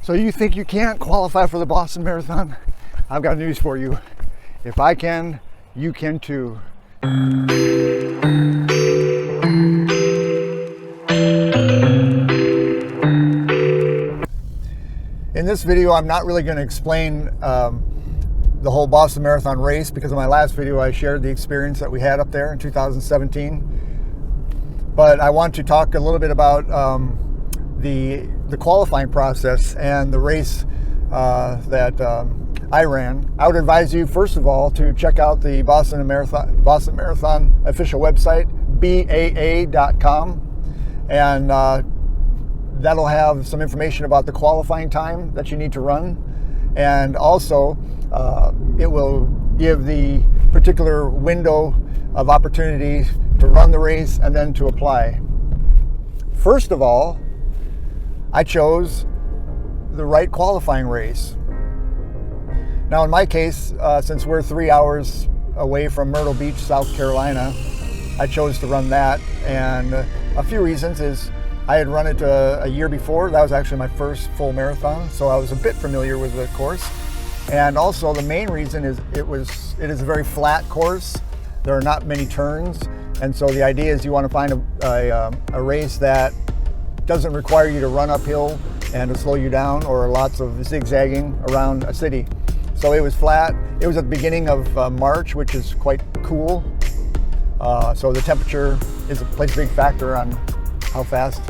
So you think you can't qualify for the Boston Marathon? I've got news for you. If I can, you can too. In this video, I'm not really going to explain the whole Boston Marathon race, because in my last video I shared the experience that we had up there in 2017. But I want to talk a little bit about the qualifying process and the race that I ran. I would advise you, first of all, to check out the Boston Marathon official website, BAA.com, and that'll have some information about the qualifying time that you need to run, and also it will give the particular window of opportunity to run the race and then to apply. First of all, I chose the right qualifying race. Now in my case, since we're 3 hours away from Myrtle Beach, South Carolina, I chose to run that, and a few reasons is I had run it a year before. That was actually my first full marathon, so I was a bit familiar with the course. And also the main reason is it is a very flat course. There are not many turns, and so the idea is you want to find a race that doesn't require you to run uphill and to slow you down, or lots of zigzagging around a city. So it was flat. It was at the beginning of March, which is quite cool. So the temperature plays a big factor on how fast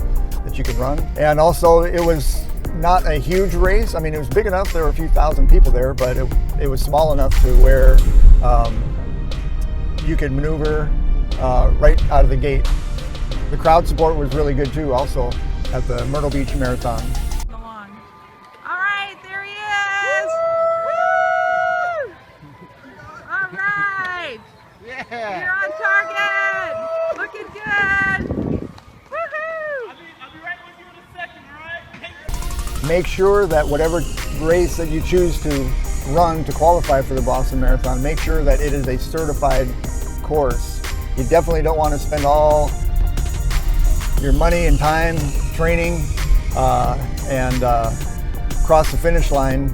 that you can run. And also it was not a huge race. I mean, it was big enough, there were a few thousand people there, but it was small enough to where you could maneuver right out of the gate. The crowd support was really good too, also at the Myrtle Beach Marathon. All right, there he is! Woo! All right! Yeah! You're on target! Looking good! Woohoo! I'll be right with you in a second, all right? Make sure that whatever race that you choose to run to qualify for the Boston Marathon, make sure that it is a certified course. You definitely don't want to spend all your money and time training and cross the finish line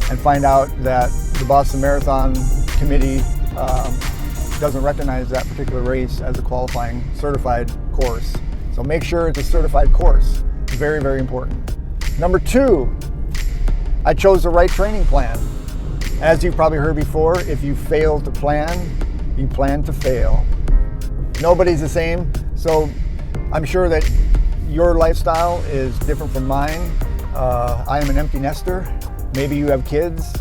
and find out that the Boston Marathon Committee doesn't recognize that particular race as a qualifying certified course. So make sure it's a certified course. It's very, very important. Number two, I chose the right training plan. As you've probably heard before, if you fail to plan, you plan to fail. Nobody's the same, so I'm sure that your lifestyle is different from mine. I am an empty nester. Maybe you have kids.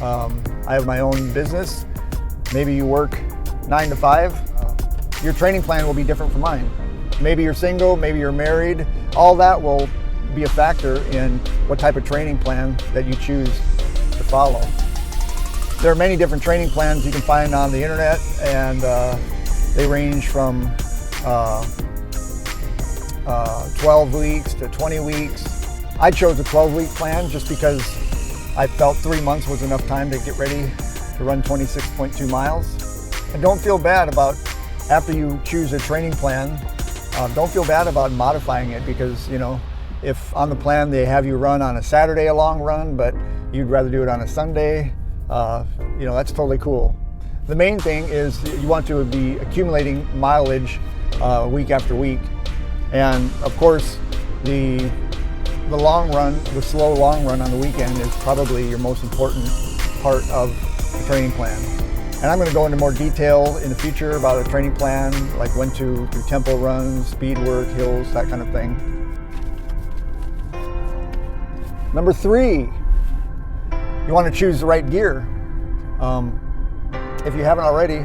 I have my own business. Maybe you work 9 to 5. Your training plan will be different from mine. Maybe you're single, maybe you're married. All that will be a factor in what type of training plan that you choose to follow. There are many different training plans you can find on the internet, and they range from 12 weeks to 20 weeks. I chose a 12-week plan just because I felt 3 months was enough time to get ready to run 26.2 miles. And don't feel bad about, after you choose a training plan, don't feel bad about modifying it, because, you know, if on the plan they have you run on a Saturday a long run, but you'd rather do it on a Sunday, you know, that's totally cool. The main thing is you want to be accumulating mileage week after week. And of course, the long run, the slow long run on the weekend is probably your most important part of the training plan. And I'm going to go into more detail in the future about a training plan, like when to do tempo runs, speed work, hills, that kind of thing. Number 3, you want to choose the right gear. If you haven't already,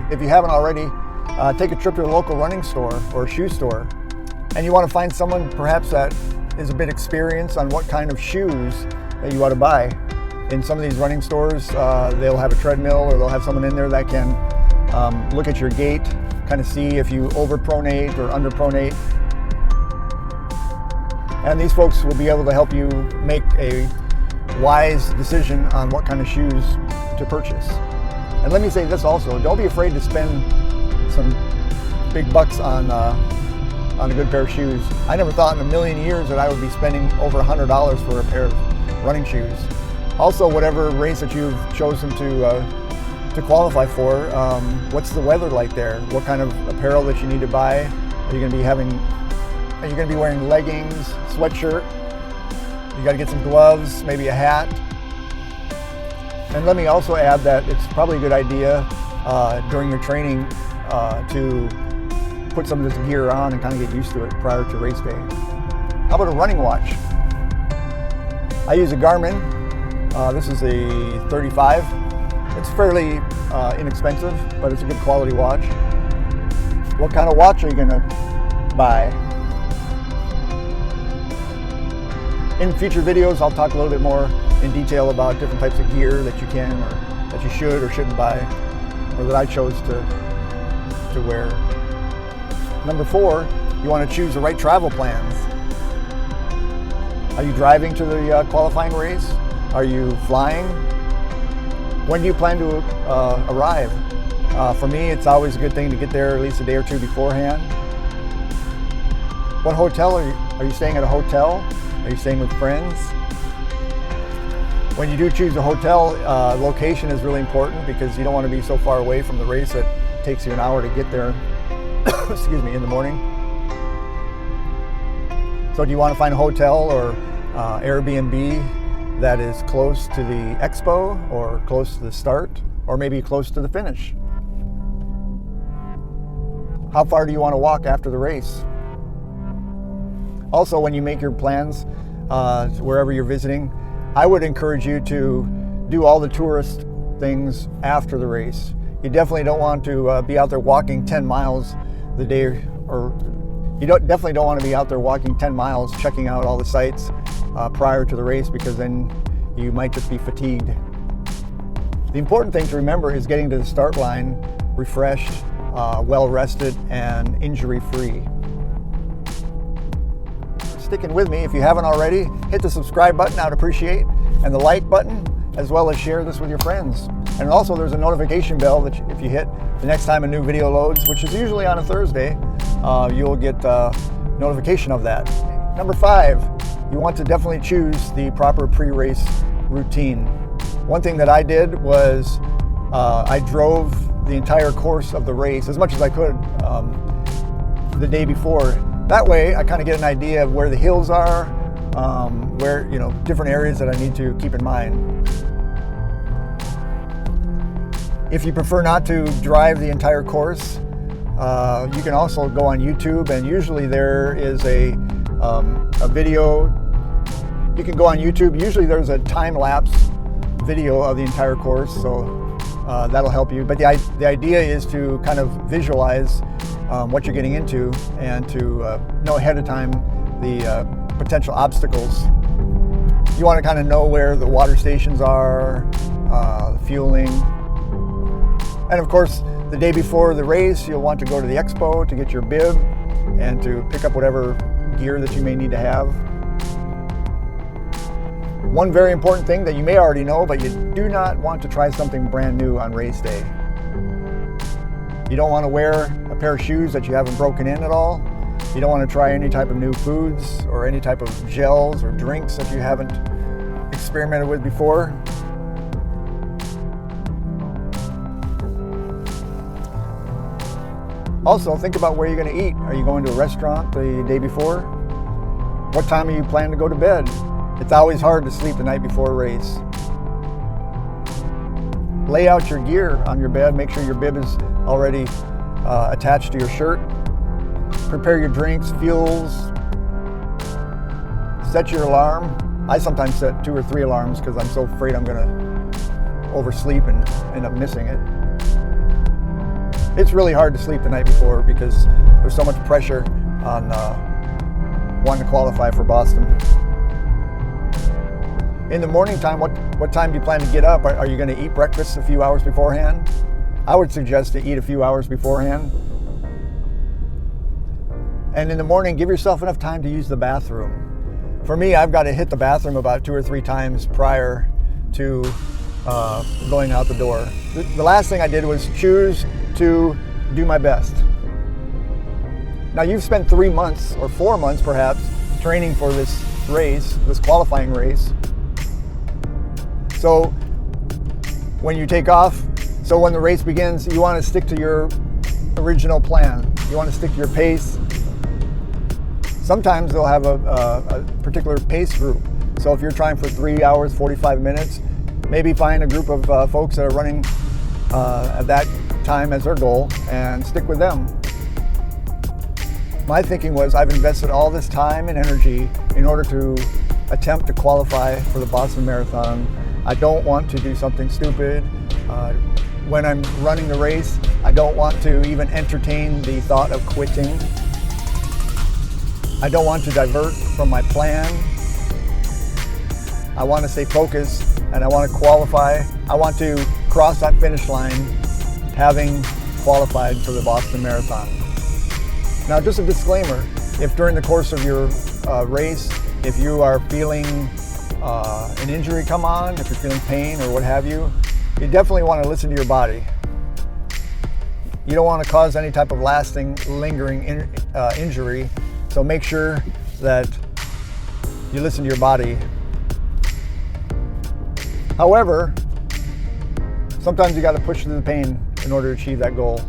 take a trip to a local running store or shoe store, and you want to find someone perhaps that is a bit experienced on what kind of shoes that you ought to buy. In some of these running stores, they'll have a treadmill, or they'll have someone in there that can look at your gait, kind of see if you overpronate or underpronate. And these folks will be able to help you make a wise decision on what kind of shoes to purchase. And let me say this also, don't be afraid to spend some big bucks on a good pair of shoes. I never thought in a million years that I would be spending over $100 for a pair of running shoes. Also, whatever race that you've chosen to qualify for, what's the weather like there? What kind of apparel that you need to buy? Are you going to be wearing leggings, sweatshirt? You got to get some gloves, maybe a hat. And let me also add that it's probably a good idea during your training to put some of this gear on and kind of get used to it prior to race day. How about a running watch? I use a Garmin. This is a 35. It's fairly inexpensive, but it's a good quality watch. What kind of watch are you going to buy? In future videos, I'll talk a little bit more in detail about different types of gear that you can or that you should or shouldn't buy, or that I chose to wear. Number 4, you want to choose the right travel plans. Are you driving to the qualifying race? Are you flying? When do you plan to arrive? For me, it's always a good thing to get there at least a day or two beforehand. What hotel are you staying at? A hotel? Are you staying with friends? When you do choose a hotel, location is really important because you don't want to be so far away from the race that it takes you an hour to get there, excuse me, in the morning. So do you want to find a hotel or Airbnb that is close to the expo or close to the start or maybe close to the finish? How far do you want to walk after the race? Also, when you make your plans wherever you're visiting, I would encourage you to do all the tourist things after the race. You definitely don't want to be out there walking 10 miles the day, or you definitely don't want to be out there walking 10 miles checking out all the sites prior to the race, because then you might just be fatigued. The important thing to remember is getting to the start line refreshed, well rested, and injury-free. Sticking with me, if you haven't already, hit the subscribe button, I'd appreciate, and the like button, as well as share this with your friends. And also there's a notification bell that if you hit the next time a new video loads, which is usually on a Thursday, you'll get notification of that. Number 5, you want to definitely choose the proper pre-race routine. One thing that I did was I drove the entire course of the race as much as I could the day before. That way, I kind of get an idea of where the hills are, where, different areas that I need to keep in mind. If you prefer not to drive the entire course, you can also go on YouTube, and usually there is a video. You can go on YouTube. Usually there's a time-lapse video of the entire course, so that'll help you. But the idea is to kind of visualize what you're getting into and to know ahead of time the potential obstacles. You want to kind of know where the water stations are, fueling. And of course, the day before the race, you'll want to go to the expo to get your bib and to pick up whatever gear that you may need to have. One very important thing that you may already know, but you do not want to try something brand new on race day. You don't want to wear a pair of shoes that you haven't broken in at all. You don't want to try any type of new foods or any type of gels or drinks that you haven't experimented with before. Also, think about where you're going to eat. Are you going to a restaurant the day before? What time are you planning to go to bed? It's always hard to sleep the night before a race. Lay out your gear on your bed. Make sure your bib is already attached to your shirt. Prepare your drinks, fuels. Set your alarm. I sometimes set 2 or 3 alarms because I'm so afraid I'm going to oversleep and end up missing it. It's really hard to sleep the night before because there's so much pressure on wanting to qualify for Boston. In the morning time, what time do you plan to get up? Are you going to eat breakfast a few hours beforehand? I would suggest to eat a few hours beforehand. And in the morning, give yourself enough time to use the bathroom. For me, I've got to hit the bathroom about 2 or 3 times prior to going out the door. The last thing I did was choose to do my best. Now you've spent 3 months or 4 months perhaps training for this race, this qualifying race. So when you take off, so when the race begins, you want to stick to your original plan. You want to stick to your pace. Sometimes they'll have a particular pace group. So if you're trying for 3 hours, 45 minutes, maybe find a group of folks that are running at that time as their goal and stick with them. My thinking was I've invested all this time and energy in order to attempt to qualify for the Boston Marathon. I don't want to do something stupid. When I'm running the race, I don't want to even entertain the thought of quitting. I don't want to divert from my plan. I want to stay focused and I want to qualify. I want to cross that finish line having qualified for the Boston Marathon. Now, just a disclaimer, if during the course of your race, if you are feeling an injury come on, if you're feeling pain or what have you, you definitely want to listen to your body. You don't want to cause any type of lasting, lingering injury, so make sure that you listen to your body. However, sometimes you got to push through the pain in order to achieve that goal.